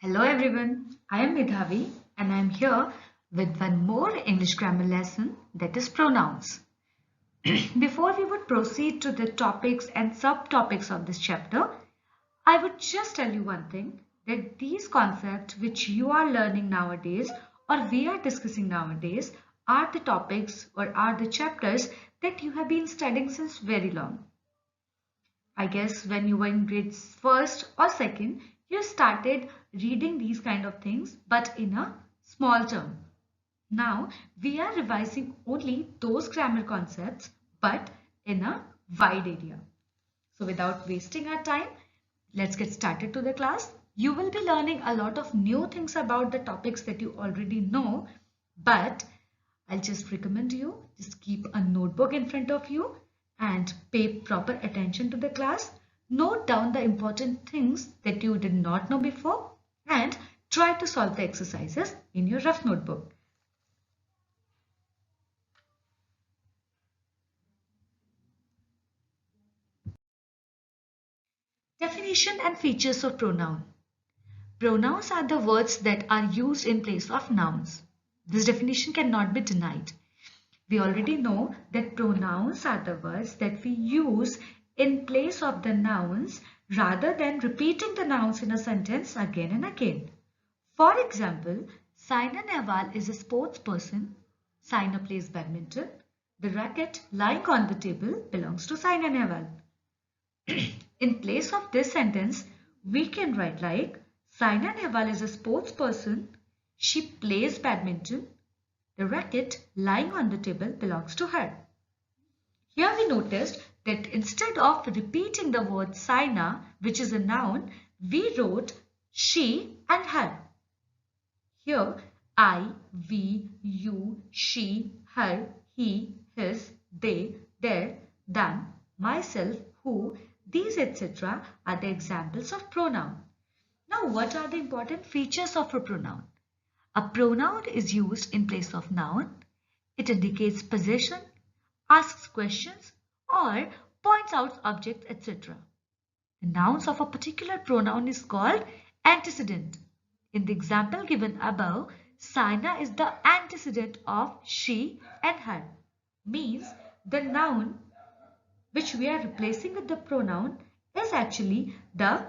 Hello everyone, I am Midhavi and I am here with one more English grammar lesson, that is pronouns. Before we would proceed to the topics and subtopics of this chapter, I would just tell you one thing, that these concepts which you are learning nowadays or we are discussing nowadays are the topics or are the chapters that you have been studying since very long. I guess when you were in grades first or second, you started reading these kind of things, but in a small term. Now we are revising only those grammar concepts, but in a wide area. So without wasting our time, let's get started to the class. You will be learning a lot of new things about the topics that you already know, but I'll just recommend you just keep a notebook in front of you and pay proper attention to the class. Note down the important things that you did not know before and try to solve the exercises in your rough notebook. Definition and features of pronoun. Pronouns are the words that are used in place of nouns. This definition cannot be denied. We already know that pronouns are the words that we use in place of the nouns rather than repeating the nouns in a sentence again and again. For example, Saina Nehwal is a sports person. Saina plays badminton. The racket lying on the table belongs to Saina Nehwal. In place of this sentence, we can write like Saina Nehwal is a sports person. She plays badminton. The racket lying on the table belongs to her. Here we noticed that instead of repeating the word Saina, which is a noun, we wrote she and her. Here, I, we, you, she, her, he, his, they, their, them, myself, who, these etc. are the examples of pronoun. Now, what are the important features of a pronoun? A pronoun is used in place of noun. It indicates possession, asks questions, or points out objects, etc. The nouns of a particular pronoun is called antecedent. In the example given above, Saina is the antecedent of she and her. Means the noun which we are replacing with the pronoun is actually the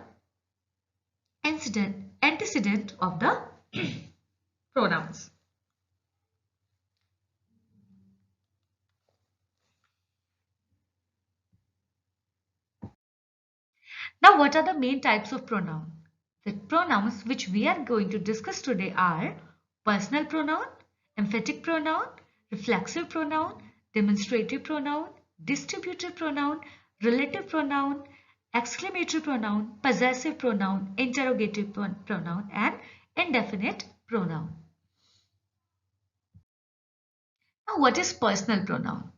antecedent of the pronouns. Now, what are the main types of pronoun? The pronouns which we are going to discuss today are personal pronoun, emphatic pronoun, reflexive pronoun, demonstrative pronoun, distributive pronoun, relative pronoun, exclamatory pronoun, possessive pronoun, interrogative pronoun, and indefinite pronoun. Now, what is personal pronoun?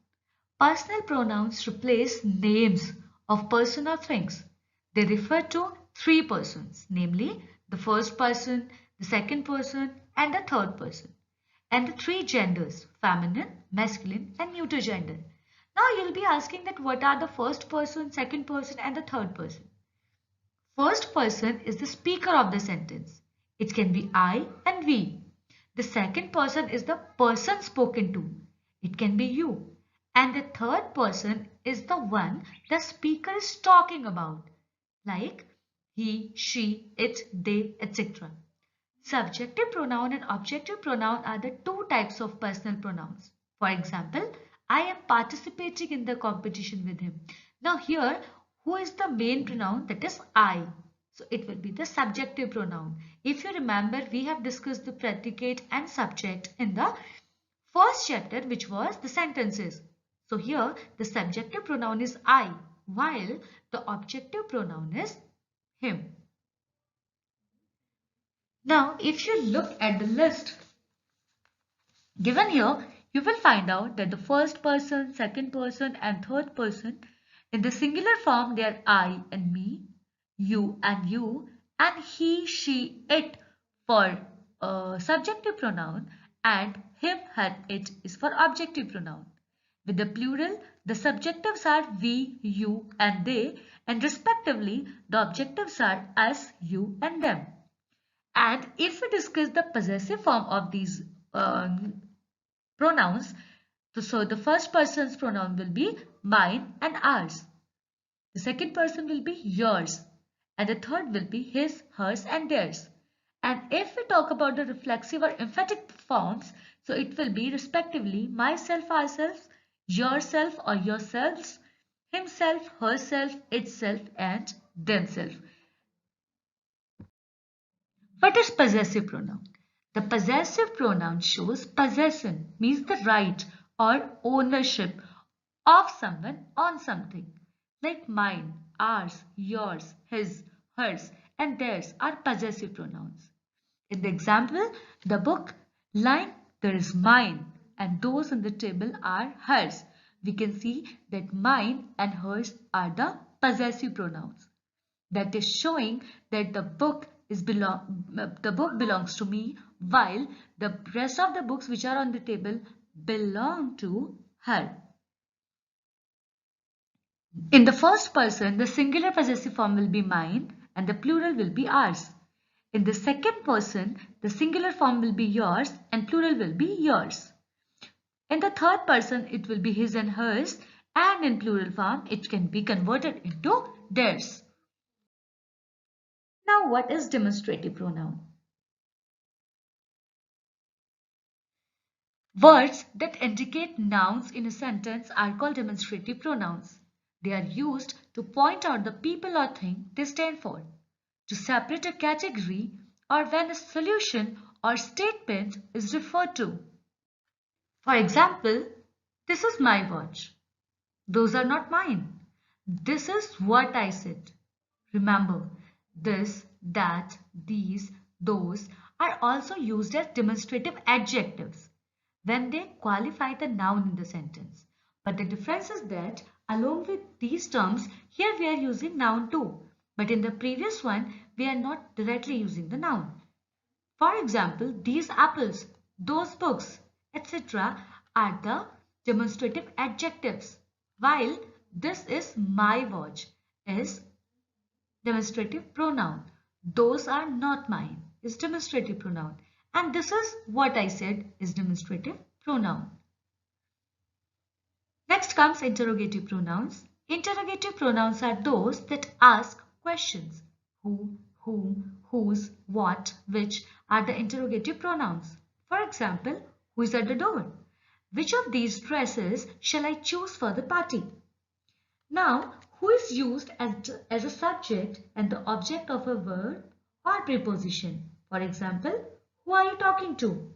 Personal pronouns replace names of person or things. They refer to three persons, namely the first person, the second person, and the third person, and the three genders, feminine, masculine, and neuter gender. Now you'll be asking that what are the first person, second person, and the third person? First person is the speaker of the sentence. It can be I and we. The second person is the person spoken to. It can be you. And the third person is the one the speaker is talking about, like he, she, it, they, etc. Subjective pronoun and objective pronoun are the two types of personal pronouns. For example, I am participating in the competition with him. Now here, who is the main pronoun? That is I. So it will be the subjective pronoun. If you remember, we have discussed the predicate and subject in the first chapter, which was the sentences. So here, the subjective pronoun is I, while the objective pronoun is him. Now, if you look at the list given here, you will find out that the first person, second person, and third person in the singular form they are I and me, you and you, and he, she, it for subjective pronoun, and him, her, it is for objective pronoun. With the plural, the subjectives are we, you, and they, and respectively, the objectives are us, you, and them. And if we discuss the possessive form of these pronouns, so the first person's pronoun will be mine and ours. The second person will be yours. And the third will be his, hers and theirs. And if we talk about the reflexive or emphatic forms, so it will be respectively myself, ourselves, yourself or yourselves, himself, herself, itself and themselves. What is possessive pronoun? The possessive pronoun shows possession, means the right or ownership of someone on something. Like mine, ours, yours, his, hers, and theirs are possessive pronouns. In the example, the book lying there is mine and those on the table are hers. We can see that mine and hers are the possessive pronouns. That is showing that the book belongs to me, while the rest of the books which are on the table belong to her. In the first person, the singular possessive form will be mine and the plural will be ours. In the second person, the singular form will be yours and plural will be yours. In the third person, it will be his and hers, and in plural form, it can be converted into theirs. Now, what is demonstrative pronoun? Words that indicate nouns in a sentence are called demonstrative pronouns. They are used to point out the people or thing they stand for, to separate a category, or when a solution or statement is referred to. For example, this is my watch. Those are not mine. This is what I said. Remember, this, that, these, those are also used as demonstrative adjectives when they qualify the noun in the sentence. But the difference is that along with these terms, here we are using noun too. But in the previous one, we are not directly using the noun. For example, these apples, those books, etc. are the demonstrative adjectives, while this is my watch is demonstrative pronoun. Those are not mine is demonstrative pronoun. And this is what I said is demonstrative pronoun. Next comes interrogative pronouns. Interrogative pronouns are those that ask questions. Who, whom, whose, what, which are the interrogative pronouns. For example, who is at the door? Which of these dresses shall I choose for the party? Now, who is used as a subject and the object of a verb or preposition. For example, who are you talking to?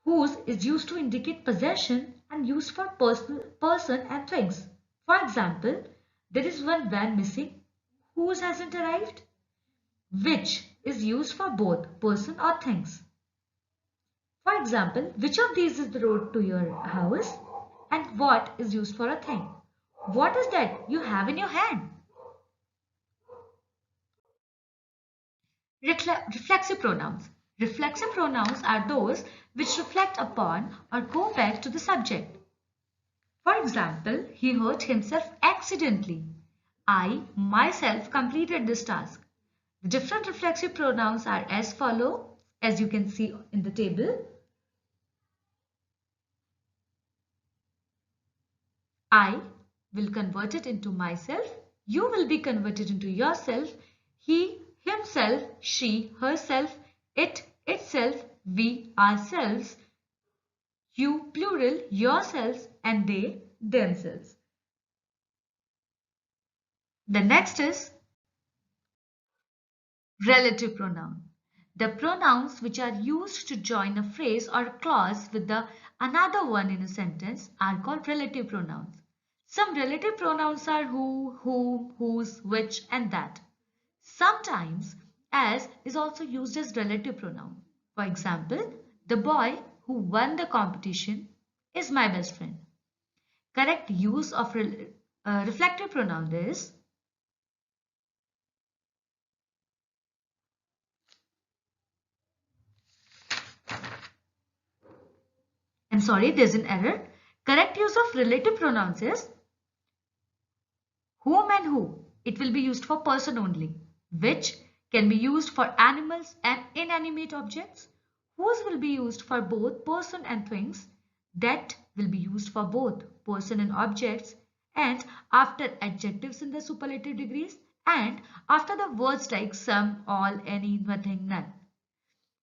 Whose is used to indicate possession and used for person and things. For example, there is one van missing. Whose hasn't arrived? Which is used for both person or things. For example, which of these is the road to your house? And what is used for a thing? What is that you have in your hand? Reflexive pronouns. Reflexive pronouns are those which reflect upon or go back to the subject. For example, he hurt himself accidentally. I myself completed this task. The different reflexive pronouns are as follow, as you can see in the table. I will convert it into myself. You will be converted into yourself. He, himself, she, herself, it, itself, we, ourselves, you, plural, yourselves, and they, themselves. The next is relative pronoun. The pronouns which are used to join a phrase or a clause with the another one in a sentence are called relative pronouns. Some relative pronouns are who, whom, whose, which, and that. Sometimes as is also used as relative pronoun. For example, the boy who won the competition is my best friend. Correct use of reflective pronoun is I'm sorry, there's an error. Correct use of relative pronouns is whom and who. It will be used for person only. Which can be used for animals and inanimate objects. Whose will be used for both person and things. That will be used for both person and objects. And after adjectives in the superlative degrees. And after the words like some, all, any, nothing, none.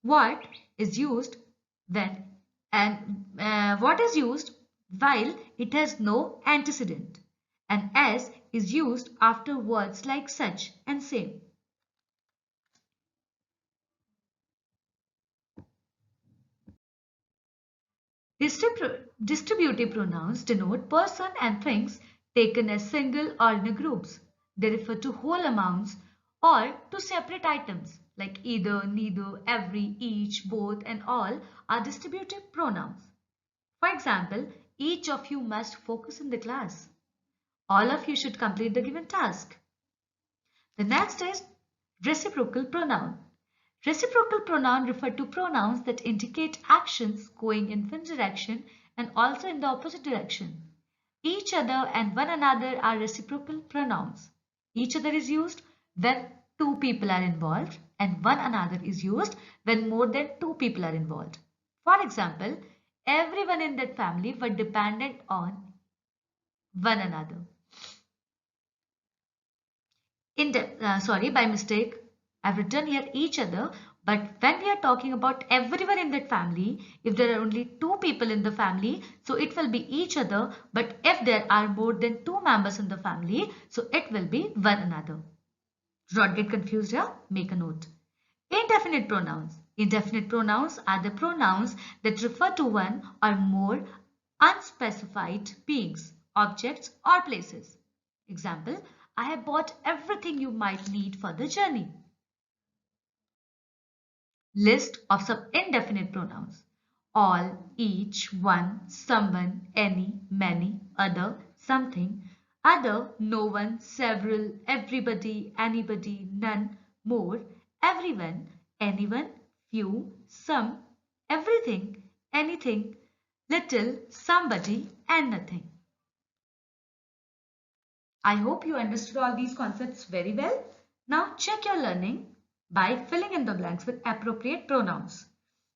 What is used when what is used while it has no antecedent. And as is used after words like such and same. Distributive pronouns denote person and things taken as single or in groups. They refer to whole amounts or to separate items like either, neither, every, each, both and all are distributive pronouns. For example, each of you must focus in the class. All of you should complete the given task. The next is reciprocal pronoun. Reciprocal pronoun refer to pronouns that indicate actions going in one direction and also in the opposite direction. Each other and one another are reciprocal pronouns. Each other is used when two people are involved and one another is used when more than two people are involved. For example, everyone in that family were dependent on one another. By mistake, I've written here each other, but when we are talking about everyone in that family, if there are only two people in the family, so it will be each other, but if there are more than two members in the family, so it will be one another. Do not get confused here, make a note. Indefinite pronouns. Indefinite pronouns are the pronouns that refer to one or more unspecified beings, objects or places. Example, I have bought everything you might need for the journey. List of some indefinite pronouns. All, each, one, someone, any, many, other, something, other, no one, several, everybody, anybody, none, more, everyone, anyone, few, some, everything, anything, little, somebody, and nothing. I hope you understood all these concepts very well. Now check your learning by filling in the blanks with appropriate pronouns.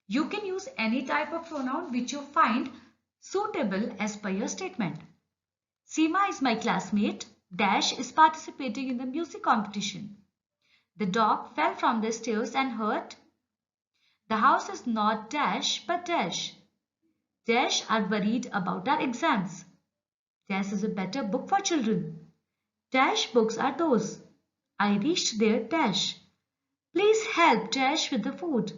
You can use any type of pronoun which you find suitable as per your statement. Seema is my classmate. Dash is participating in the music competition. The dog fell from the stairs and hurt. The house is not dash but dash. Dash are worried about our exams. Dash is a better book for children. Dash books are those. I reached there dash. Please help dash with the food.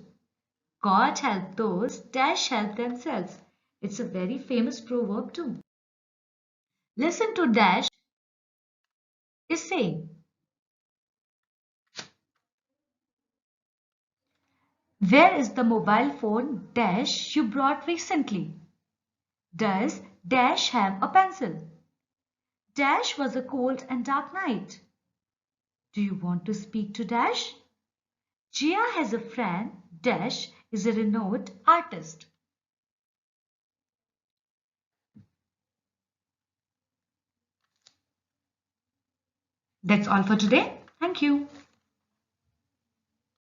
God help those dash help themselves. It's a very famous proverb too. Listen to dash is saying. Where is the mobile phone dash you brought recently? Does dash have a pencil? Dash was a cold and dark night. Do you want to speak to Dash? Jia has a friend. Dash is a renowned artist. That's all for today. Thank you.